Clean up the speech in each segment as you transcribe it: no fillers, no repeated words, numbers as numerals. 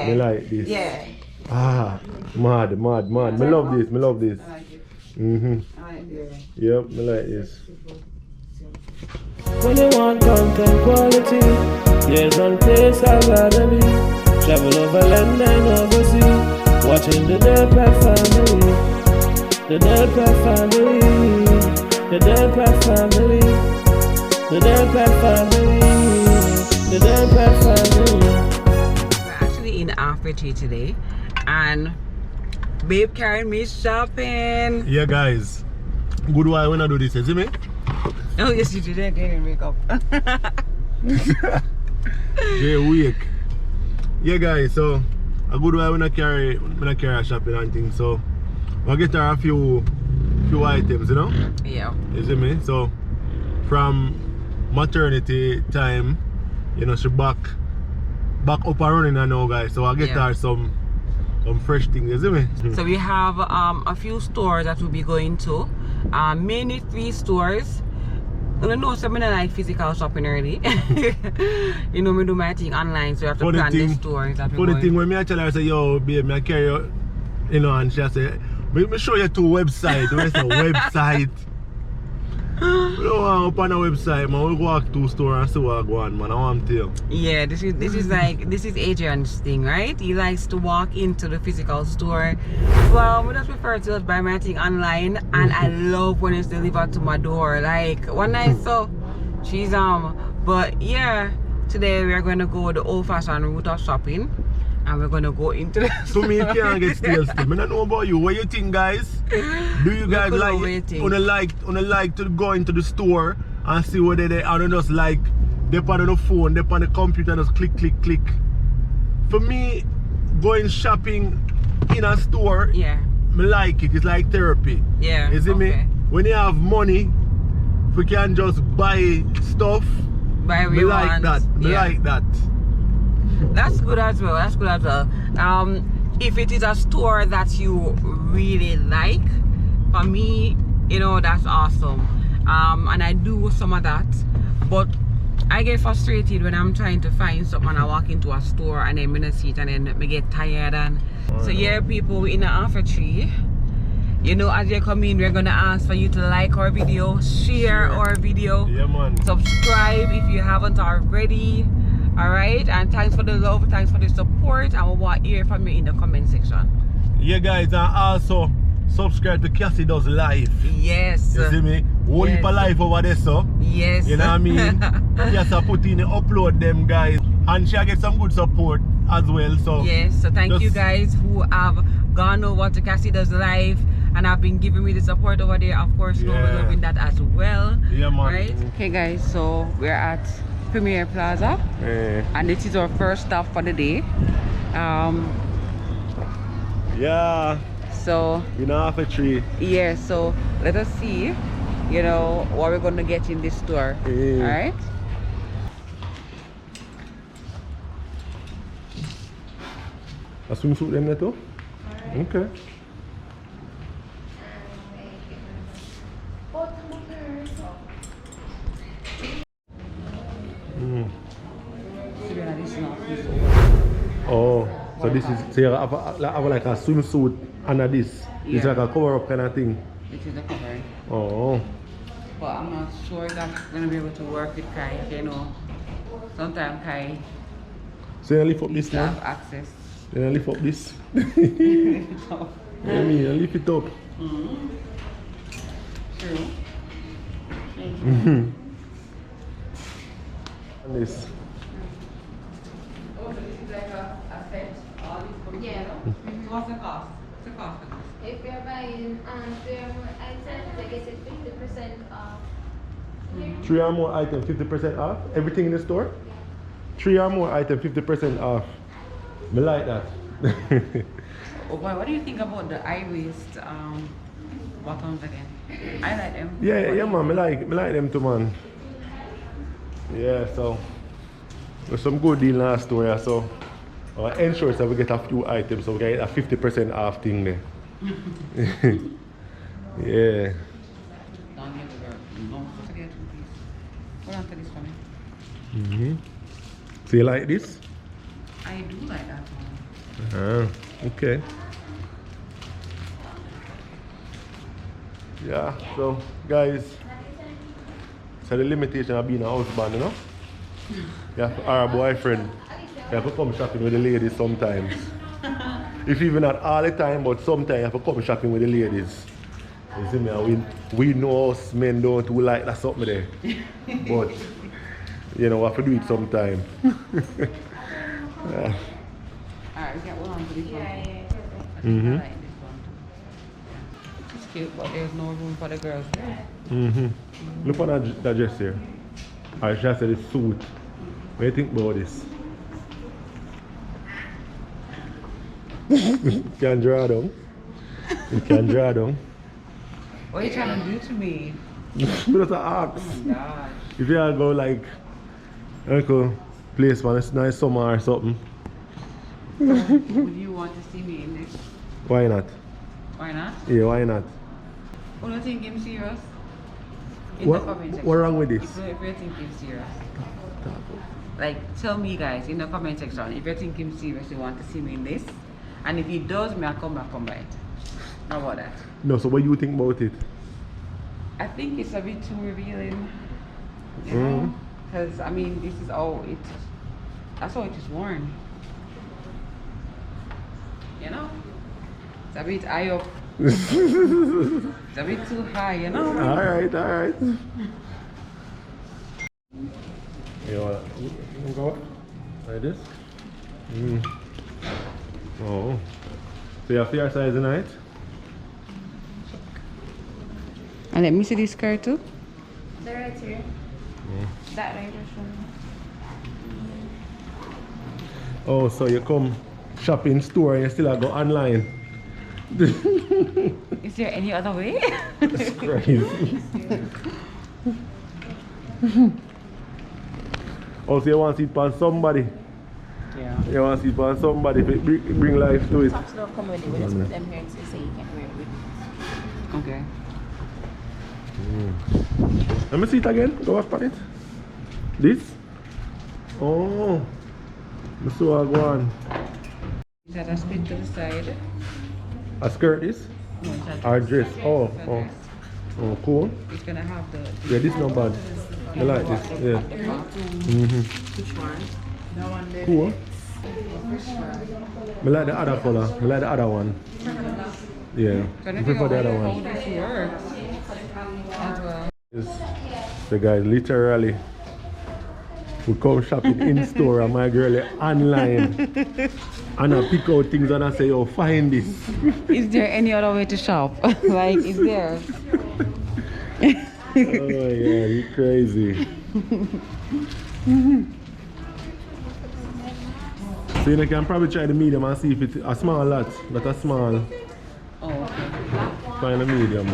Me like this. Yeah. Ah, mad. Me love this. I like it. Mm-hmm. I like it. Yep, me like this. When you want content quality, there's one place I gotta be. Travel over land and overseas, watching the Delpet family. The Delpet family. The Delpet family. The Delpet family. The Delpet family. We're actually in Africa today, and babe carried me shopping. Yeah, guys. Good while when I do this, you see me? Oh yes, you did. I didn't wake up. Jay week. Yeah, guys. So a good while when I carry a shopping and things. So I get her a few items, you know. Yeah. You see me? So from maternity time, you know, she back up and running now, guys. So I get her some fresh things, you see me? So we have a few stores that we'll be going to. Mainly 3 stores. I don't know, so I don't like physical shopping already. You know, me do my thing online, so you have to plan the stores that For the thing when me tell her, say, yo, babe, I carry you know, and she say, me show you 2 websites. Where's the website? We don't want to open a website, man. We'll walk 2 stores and see what I go on, man. I want to tell you. Yeah, this is Adrian's thing, right? He likes to walk into the physical store. Well, we just prefer to buy my thing online, and I love when it's delivered to my door. Like one night, so she's but yeah, today we are going to go the old-fashioned route of shopping, and we're going to go into the So me can't get still. I don't know about you. What you think, guys? Do you guys like to go into the store and see what they are, and just like they on the phone, they on the computer, and just click. For me, going shopping in a store, yeah, me like it. It's like therapy. yeah. You see me? When you have money, we can just buy stuff. Buy Me like that. Me like that. That's good as well. That's good as well. If it is a store that you really like, for me, you know, that's awesome. And I do some of that, but I get frustrated when I'm trying to find something and I walk into a store and then I'm in a seat and then I get tired. And so yeah, people, we're in the offer tree. You know, as you come in, we're gonna ask for you to like our video, share our video, Yeah, man. subscribe if you haven't already. Alright, and thanks for the love, thanks for the support, and we want to hear from you in the comment section. Yeah, guys, and also subscribe to Cassie Does Life. Yes. You see me? Whole heap of life over there, so. Yes. You know what I mean? Cassie put in, upload them, guys. And she get some good support as well, so. Yes, so thank you guys who have gone over to Cassie Does Life and have been giving me the support over there. Of course, we're loving that as well. Yeah, man. Right? Okay, guys, so we're at Plaza, and this is our first stop for the day. Yeah. So We know half a tree. yeah, so let us see, you know, what we're gonna get in this store. All right. A swimsuit them there too? Okay. Oh, so this is, so you have like a swimsuit under this. Yeah. It's like a cover up kind of thing. This is a cover. Oh. But I'm not sure that I'm gonna be able to work with Kai, you know. Sometimes Kai So you lift up this have now? access. Then I lift up this. So, Yeah, me, I lift it up. true. And this. Oh, so this is like a set, all these for Yeah. So what's the cost? What's the cost of this? If you're buying 3 or more items, I guess it's 50% off. 3 or more items, 50% off. Everything in the store? 3 or more items, 50% off. Me like that. Oh boy, what do you think about the high waist bottoms again? I like them. Yeah, man. Me like them too, man. Yeah, so there's some good deal in our store, yeah, so ensure that we get a few items, so we get a 50% off thing there. Yeah. Don't get the girl. Don't forget to please. Hold on to this for me. So you like this? I do like that one. Okay. Yeah, so guys, so the limitation of being a husband, you know? Yeah, or a boyfriend. You have to come shopping with the ladies sometimes. If even not all the time, but sometimes you have to come shopping with the ladies. You see me, and we know us men don't do like that something there. But, you know, we have to do it sometime. Yeah. Alright, we got one on for this one. Yeah. I like this one. It's cute, but there's no room for the girls there. Look at that dress here. I just said it's suit. What do you think about this? You can draw down. You can draw down. What are you trying to do to me? Just an ask. Oh my gosh. If you go like a place for a nice summer or something. Would you want to see me in this? Why not? Why not? Yeah, why not? Oh, don't think him serious? What wrong with this? If you think him serious. Like, tell me guys in the comment section if you think him serious, you want to see me in this. And if he does, may I come back by it. How about that? No, so what do you think about it? I think it's a bit too revealing. You know? Because, I mean, this is all it... That's how it is worn. You know? It's a bit high up. It's a bit too high, you know? Alright. You want to go like this? Oh. So you have your size tonight? And let me see this skirt too. They're right here. That right is from. Oh, so you come shopping store and you still go online? Is there any other way? That's crazy. Oh, so you want to see it on somebody? Yeah. You want to see it on somebody, bring life to it. Socks don't come with it. We just put them here to say you can wear it with it. Okay. Let me see it again. Go back on it. This? Oh. Let's see what I go on. Is that a split to the side? A skirt is? No, it's a Or dress? Oh, It's a oh. dress. Oh, cool. It's gonna have the... Yeah, this not bad. I like this. Yeah. Which one? No one there. Cool. I like the other color. I like the other one. Yeah. I prefer the other How one. this works as well. The guy literally we come shopping in store and my girl online and I pick out things and I say, oh, find this. Is there any other way to shop? Like, is there? Oh yeah, you crazy. So you can probably try the medium and see if it's a small lot, not a small. Oh, okay. Find a medium.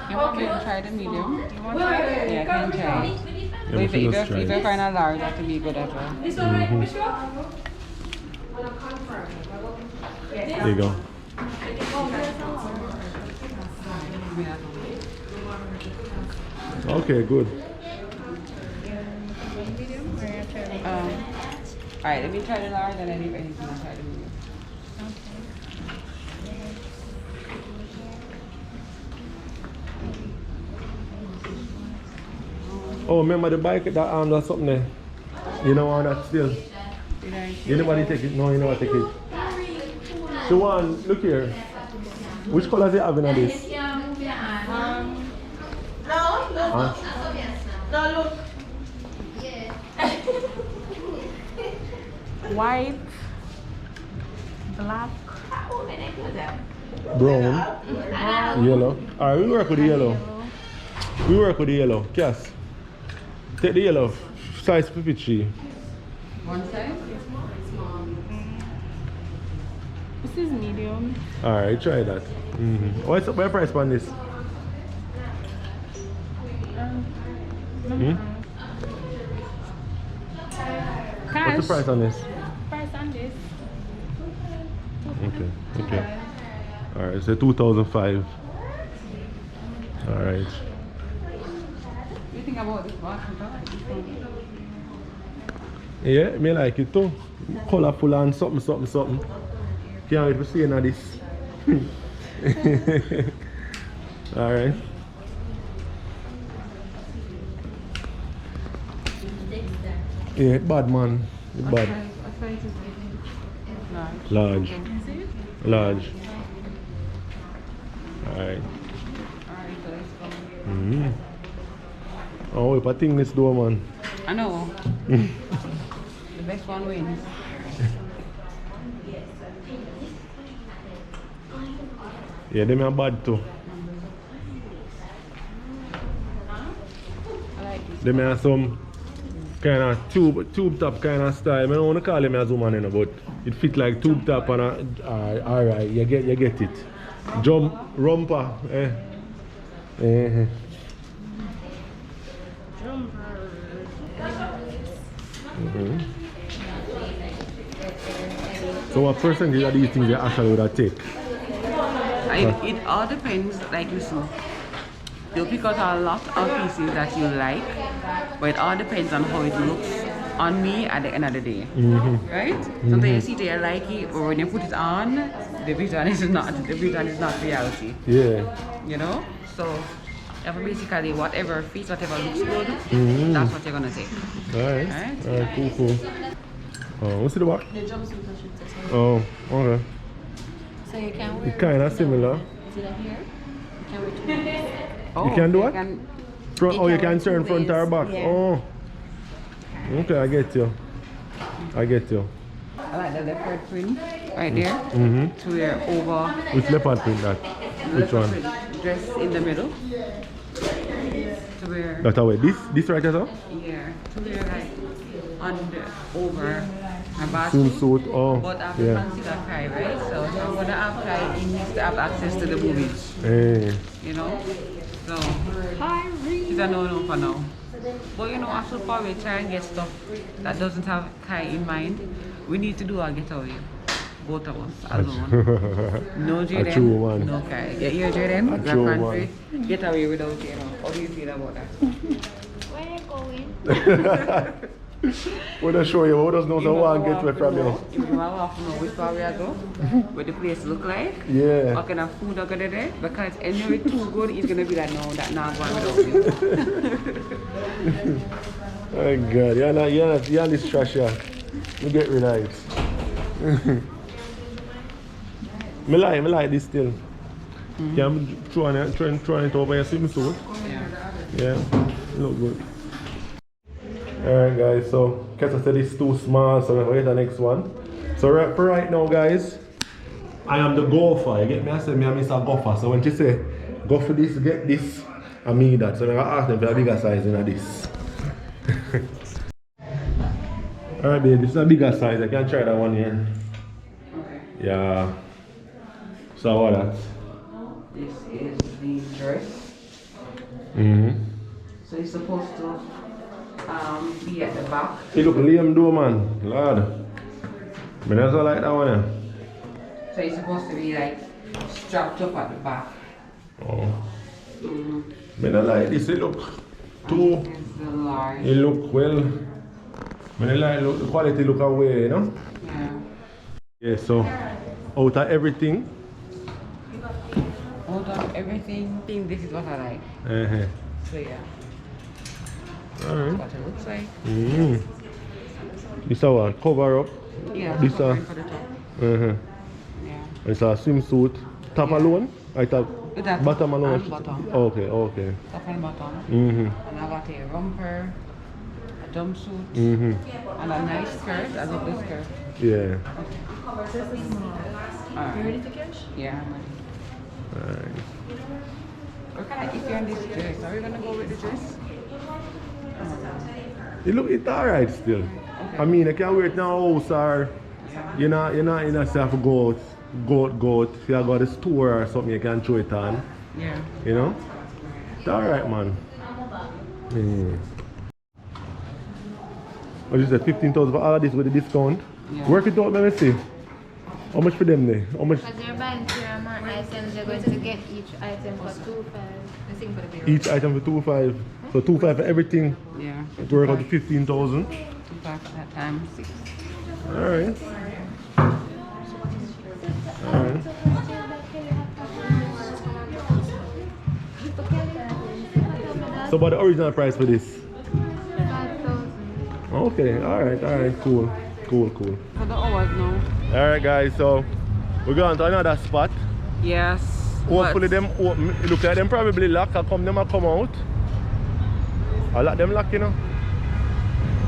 You want me to try the medium? You want to try it? Yeah, I can try it. Yeah, But if we you just try it. find a large, that would be good as well. There you go. Okay, good. Alright, let me try the large and then if anything, I'll try the medium. Oh, remember the bike that there's something there? You know what that still? You nobody take it? No, you never take it. So one, look here. Which colors you having on this? Huh? White, black, Brown, yellow. Alright, we work with the yellow. We work with the yellow. Cass, take the yellow. Size 53. one size? This is medium. Alright, try that. What's the price on this? What's the price on this? Price on this. Okay. Alright, it's a 2005. Alright. What do you think about this box? Yeah, me like it too. Colorful and something. Can't wait to see you this. Alright. Yeah, it's bad man. It's bad. Large. Large. Alright. Oh, if I think this door, man. I know. The best one wins. Yeah, them are bad too. Them are some kind of tube top kind of style. I don't want to call them as woman, you know, but it fit like tube top and alright, you get it. Jump romper, eh? So what percentage of these things they actually would take? It all depends, like listen, you'll pick out a lot of pieces that you like, but it all depends on how it looks on me at the end of the day, right? Sometimes you see that you like it, but when you put it on, the vision is not reality. Yeah. You know? So basically whatever fits, whatever looks good, that's what you're gonna take. Alright. Alright, cool. Oh, what's it about? The jumpsuit I should say. Oh, okay. So you can wear It's kind of similar. Is it here? You can wear two ways. You can do what? You can turn two front or ways, back. yeah. Oh. Okay, I get you. I like the leopard print right there. To wear over. Which leopard print that? Which one? Print dress in the middle. To wear. That's how this right here? Yeah. To wear like over my bathsuit. Swimsuit. Oh. But I have to consider Kai, right? So if I'm gonna have Kai, he needs to have access to the movies. Hey. You know? So it's a no for now. But you know, I should probably try and get stuff that doesn't have Kai in mind. We need to do our getaway. Both of us alone. No Jaden, true one. no Kai. Yeah, you're Jaden, A true Black one. country. Get away without Jaden. How do you feel about that? Where are you going? We'll just show you. We'll just know the one get away from you. If you want to know which far we are going, what the place look like, Yeah. what kind of food are going to there, because anyway too good, it's going to be like, no, that not going without you. Oh God, you're this trash here. You get rid of it. I like this still. Can you try it over your swimsuit? Yeah, look good. Alright guys, so Kessa said it's too small, so we'll get the next one. So right now guys, I am the golfer. You get me? I said I'm a golfer. So when she say go for this, get this, I mean that. So I'm gonna ask them for a bigger size than this. Alright babe, this is a bigger size. I can try that one here. Okay. Yeah. So what that? This is the dress. So it's supposed to be at the back. It look lame though, man. Lord. But that's all like that one, yeah. So it's supposed to be like strapped up at the back. Oh. But I like this. It look too. This is the large. It look well. But I like the quality look away, you know? Yeah. Yeah, so out of everything. Out of everything, this is what I like. So yeah. Alright. What it looks like. This is our cover up. Yeah. This covering for the top. Yeah. It's a swimsuit. Top alone? I thought That bottom alone. and bottom. Okay. Top and bottom. Mm-hmm. And I got a romper, a jumpsuit, and a nice skirt. I love this skirt. Yeah. Alright. You ready to catch? Yeah, I'm ready. Alright. We're kind of iffy on this dress. Are we gonna go with the dress? It's alright still. Okay. I mean, I can't wear it now house or you're not have to go out. If you go to the store or something, you can throw it on. Yeah. You know? It's alright, man. What is it? 15,000 for all of this with the discount? Yeah. Work it out, let me see. How much for them there? How much? Because you're buying Paramount items, you're going to get each item for $2,500. Each item for 2,500. So 2,500 for everything. Yeah. It work out to 15,000. 2 times 6. Alright. So, but the original price for this? 5,000. Okay, alright, cool. For the hours now. Alright guys, so we're going to another spot. Yes. Hopefully them open. Look like them probably lock. How come them a come out? I let them lock, you know.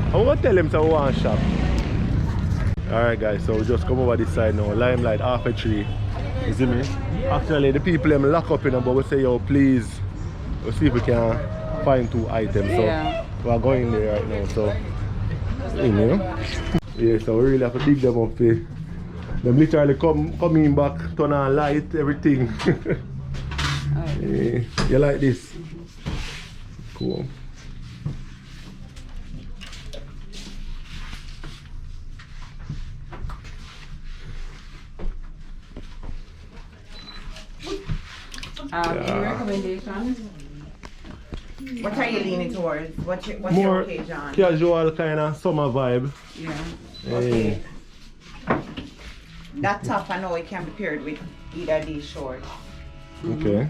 I'm gonna tell them to one shop. Alright guys, so we just come over this side now. Limelight half a tree. You see me? Actually the people them lock up, you know, but we say, yo, please, we'll see if we can find 2 items. So we're going there right now. So you know. Yeah, so we really have to dig them up here. Them literally coming back, turn on light, everything. Yeah, you like this? Cool. Any recommendations? What are you leaning towards? What's More your occasion? casual kind of summer vibe. Yeah. Okay. That top, I know it can be paired with either of these shorts. Okay.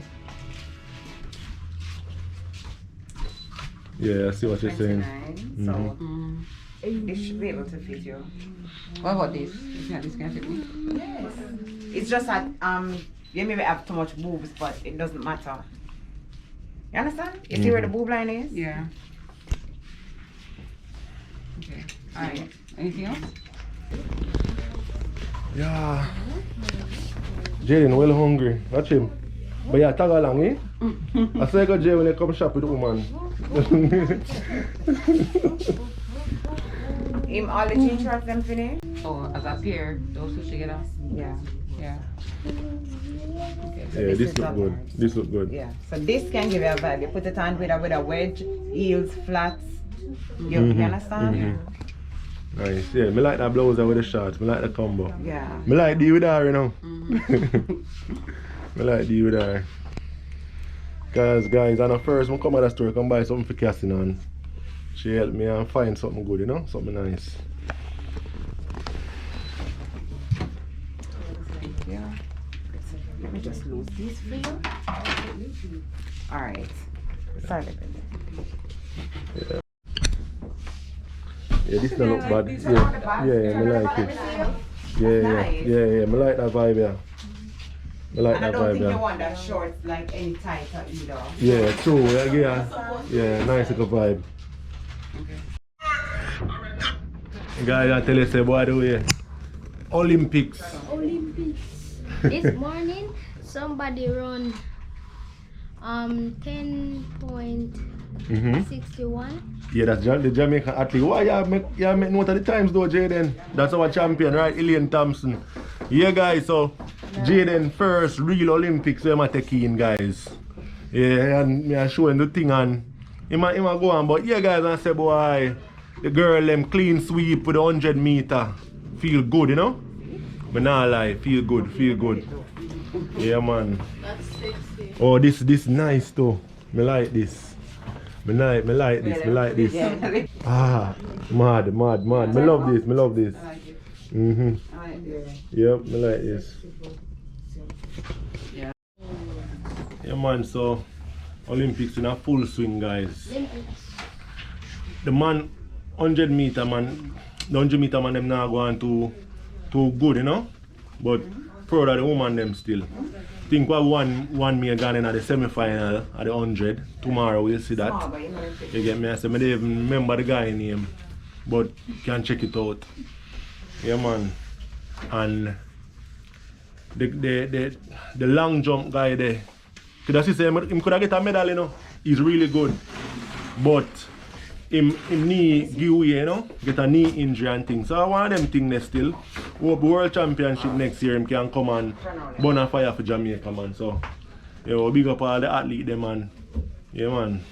Yeah, I see what you're saying. 29. So this should be able to fit you. What about this? This can fit me? Yes. It's just that you maybe have too much boobs, but it doesn't matter. You understand? You see where the boob line is? Yeah. Okay. Alright. Anything else? Yeah. Jaden, well hungry. Watch him. But yeah, tag along, eh? I say go Jay when you come shop with the woman. All the jean shorts them finish? Oh, as a pair, those two together? Yeah. Yeah. Okay. So Yeah, this is look up. good. This look good. Yeah. So this can give you a vibe. You put it on with a wedge, heels, flats. You understand? Nice. Yeah, me like that blouse with the shorts. Me like the combo. Yeah. Me like the with her, you know. Me like the with her. Cause guys, on the first I come at the store, come buy something for Cassie and she helped me and find something good, you know, something nice. Yeah. Let me just lose these for you. Alright. Sorry about that. Yeah, this don't look bad. Yeah, me like it. Yeah, me like that vibe, yeah. Me like And I that don't vibe, think you yeah. want that short like any tighter either. Yeah, true. Yeah, nice little vibe. Guys, I tell you, say, by the way, Olympics. This morning, somebody run 10.61. Yeah, that's the Jamaican athlete. Why you make note of the times though, Jaden? That's our champion, right? Elaine Thompson. Yeah, guys, so Jaden first real Olympics where I take in, guys. Yeah, and me showing the thing and he might go on, but yeah, guys, I say, boy, the girl them clean sweep with the 100 meter. Feel good, you know? But not lie, feel good. Yeah, man. That's sexy. Oh, this nice though. Me like this. Me like this. Yeah. Ah, mad. Me love this. Mm-hmm. Yep, me like this. Yeah, man, so Olympics in a full swing, guys. The man, 100 meter man, the 100 meter man, them not going too good, you know? But proud of the woman, them still. Think what one me gone in at the semi-final at the 100. Tomorrow we'll see that. You get me? I say, I don't even remember the guy name, but you can check it out. Yeah, man. And the long jump guy there, could I say him could have get a medal, you know? He's really good, but him knee give way, you know, get a knee injury and things. So I want them things there still. Hope World Championship next year him can come and burn a fire for Jamaica, man. So yeah, we'll big up all the athletes there, man. Yeah, man.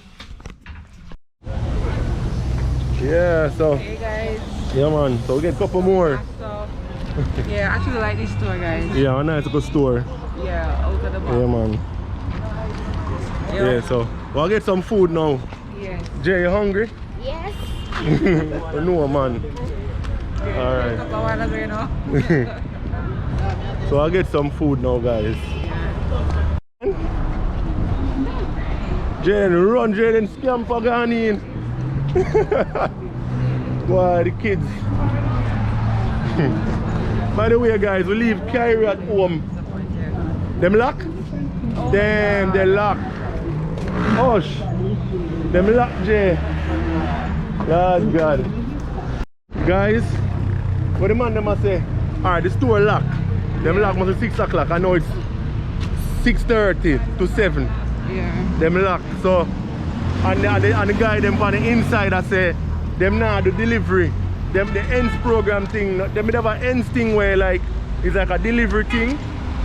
Yeah, so Hey guys. yeah, man. So we get a couple more. So, yeah, I actually like this store, guys. Yeah, a nice good store. Yeah, out of the box. Yeah, man. Yeah, so we'll get some food now. Yes. Jay, you hungry? Yes. No, man. Alright. You know? So I'll get some food now, guys. Jaden, run, Jaden, scam for gone in. Why, the kids. By the way, guys, we leave Kyrie at home. Them lock? Damn, they lock. Hush. Them lock, Jay. Lord God. Guys, what the man them must say? Alright, the store lock. Them lock must be 6 o'clock. I know it's 6:30 to 7. Yeah. Them lock. So, and the guy them on the inside I say, them now do delivery. Them the ends program thing, them have an ends thing where like it's like a delivery thing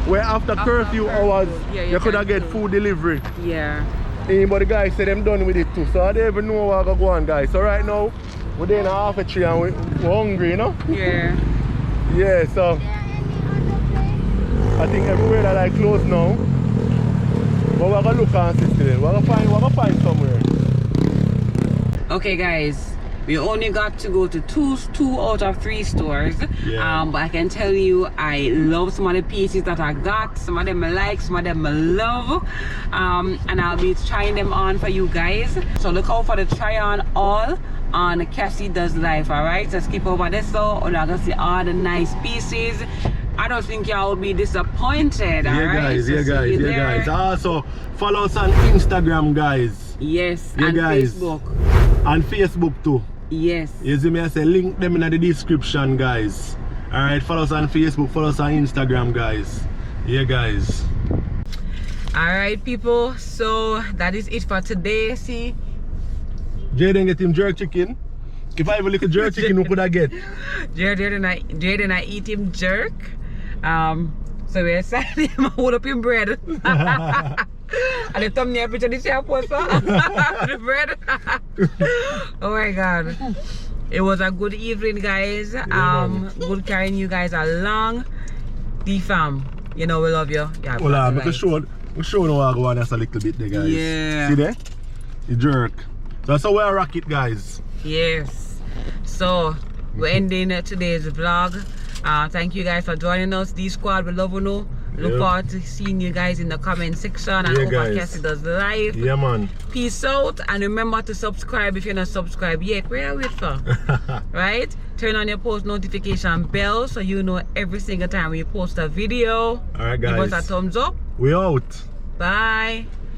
where after curfew hours you could have get food delivery. Yeah. But the guys say them done with it too. So I don't even know what I go on, guys. So right now we're there in a half a tree and we're hungry, you know? Yeah. Yeah, so I think everywhere that I close now. But we're gonna look and see today. We're gonna find somewhere. Okay guys, we only got to go to two out of 3 stores. Yeah. But I can tell you I love some of the pieces that I got. Some of them I like, some of them I love. And I'll be trying them on for you guys. So look out for the try on all on Cassie Does Life, alright? So skip over this so you're gonna see all the nice pieces. I don't think y'all will be disappointed. Yeah, all right? guys, So yeah, guys, see you yeah, there. guys. Also, follow us on Instagram, guys. Yes, Yeah, and guys. Facebook. And Facebook too. Yes. You see me, I say link them in the description, guys. Alright, follow us on Facebook, follow us on Instagram, guys. Yeah, guys. Alright, people. So that is it for today. See, Jaden get him jerk chicken. If I have a little jerk chicken, who could I get? Jaden I eat him jerk. So we decided to hold up him bread. And the thumbnail picture this year post the bread. Oh my god. It was a good evening, guys. Good carrying you guys along. The fam, you know we love you. Yeah. Hold on, we show now I go on just a little bit there, guys. Yeah. See there? The jerk. So that's how we rock it, guys. Yes. So we're ending today's vlog. Thank you guys for joining us. D Squad, we love you. Look forward to seeing you guys in the comment section and over Cassie Does Life. Yeah, man. Peace out, and remember to subscribe if you're not subscribed yet. Where are we for? Right? Turn on your post notification bell so you know every single time we post a video. Alright, guys. Give us a thumbs up. We out. Bye.